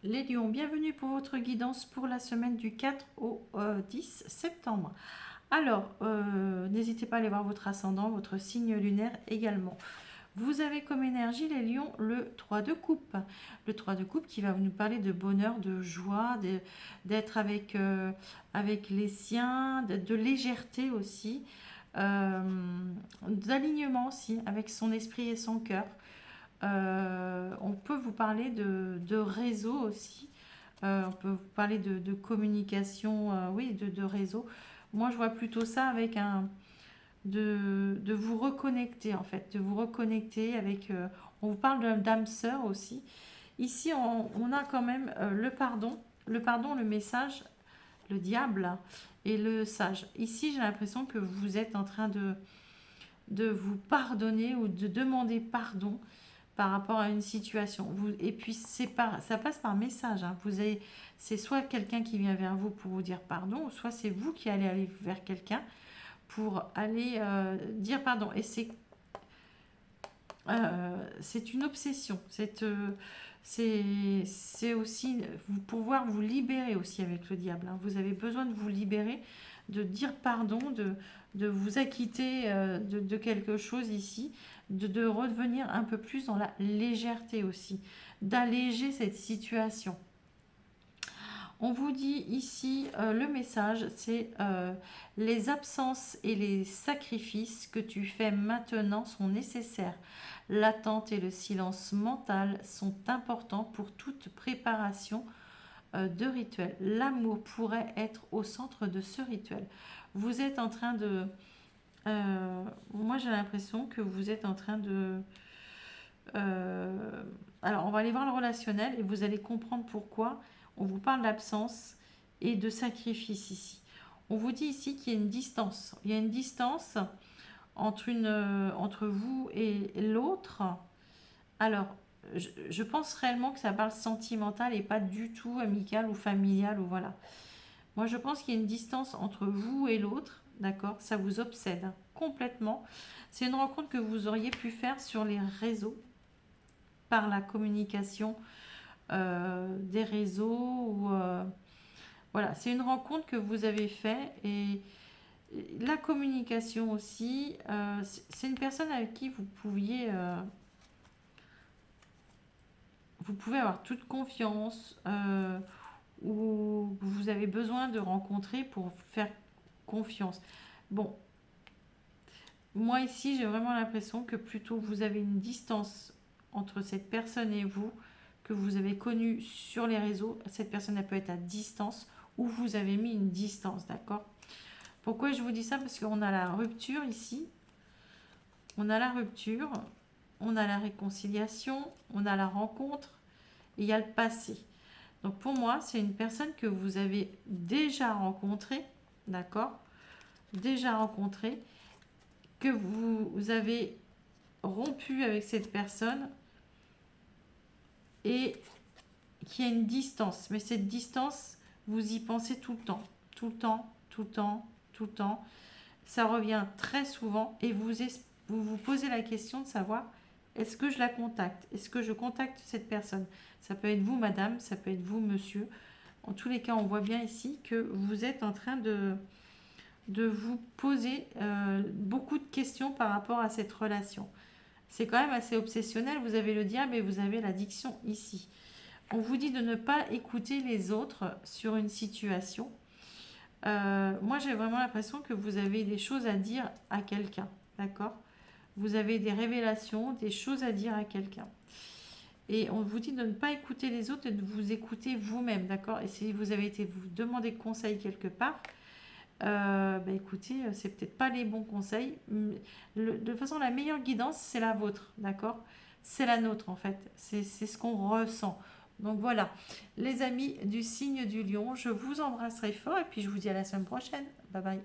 Les lions, bienvenue pour votre guidance pour la semaine du 4 au 10 septembre. Alors, n'hésitez pas à aller voir votre ascendant, votre signe lunaire également. Vous avez comme énergie, les lions, le 3 de coupe. Le 3 de coupe qui va nous parler de bonheur, de joie, d'être avec les siens, de légèreté aussi, euh, d'alignement aussi avec son esprit et son cœur. On peut vous parler de réseau aussi. On peut vous parler de communication, oui, de réseau. Moi, je vois plutôt ça avec de vous reconnecter, en fait, de vous reconnecter avec... on vous parle d'âme sœur aussi. Ici, on a quand même le pardon, le message, le diable et le sage. Ici, j'ai l'impression que vous êtes en train de vous pardonner ou de demander pardon par rapport à une situation. Et puis ça passe par message, hein. C'est soit quelqu'un qui vient vers vous pour vous dire pardon, soit c'est vous qui allez aller vers quelqu'un pour aller dire pardon. Et c'est une obsession. C'est aussi vous pouvoir vous libérer aussi avec le diable, hein. Vous avez besoin de vous libérer, de dire pardon, de vous acquitter de quelque chose ici, de revenir un peu plus dans la légèreté aussi, d'alléger cette situation. On vous dit ici, le message, c'est les absences et les sacrifices que tu fais maintenant sont nécessaires. L'attente et le silence mental sont importants pour toute préparation de rituel. L'amour pourrait être au centre de ce rituel. Vous êtes en train de... moi, j'ai l'impression que vous êtes en train de... euh, alors, on va aller voir le relationnel et vous allez comprendre pourquoi on vous parle d'absence et de sacrifice ici. On vous dit ici qu'il y a une distance. Il y a une distance entre vous et l'autre. Alors, je pense réellement que ça parle sentimental et pas du tout amical ou familial ou voilà. Moi, je pense qu'il y a une distance entre vous et l'autre, d'accord? Ça vous obsède, hein, complètement. C'est une rencontre que vous auriez pu faire sur les réseaux, par la communication des réseaux ou voilà, c'est une rencontre que vous avez fait et la communication aussi, c'est une personne avec qui vous pouvez avoir toute confiance, ou vous avez besoin de rencontrer pour faire confiance. Bon, moi ici j'ai vraiment l'impression que plutôt vous avez une distance entre cette personne et vous, que vous avez connue sur les réseaux. Cette personne elle peut être à distance ou vous avez mis une distance, d'accord? Pourquoi je vous dis ça? Parce qu'on a la rupture ici, on a la rupture, on a la réconciliation, on a la rencontre et il y a le passé. Donc pour moi, c'est une personne que vous avez déjà rencontrée, d'accord? Déjà rencontrée, que vous avez rompu avec cette personne et qu'il y a une distance. Mais cette distance, vous y pensez tout le temps, tout le temps, tout le temps, tout le temps. Ça revient très souvent et vous vous posez la question de savoir est-ce que je la contacte? Est-ce que je contacte cette personne? Ça peut être vous, madame, ça peut être vous, monsieur. En tous les cas, on voit bien ici que vous êtes en train de vous poser beaucoup de questions par rapport à cette relation. C'est quand même assez obsessionnel. Vous avez le diable et vous avez l'addiction ici. On vous dit de ne pas écouter les autres sur une situation. Moi, j'ai vraiment l'impression que vous avez des choses à dire à quelqu'un. D'accord? Vous avez des révélations, des choses à dire à quelqu'un. Et on vous dit de ne pas écouter les autres et de vous écouter vous-même. D'accord? Et si vous avez été vous demander conseil quelque part, bah écoutez, c'est peut-être pas les bons conseils. De toute façon, la meilleure guidance, c'est la vôtre, d'accord? C'est la nôtre en fait. C'est ce qu'on ressent. Donc voilà, les amis du signe du lion, je vous embrasserai fort et puis je vous dis à la semaine prochaine. Bye bye.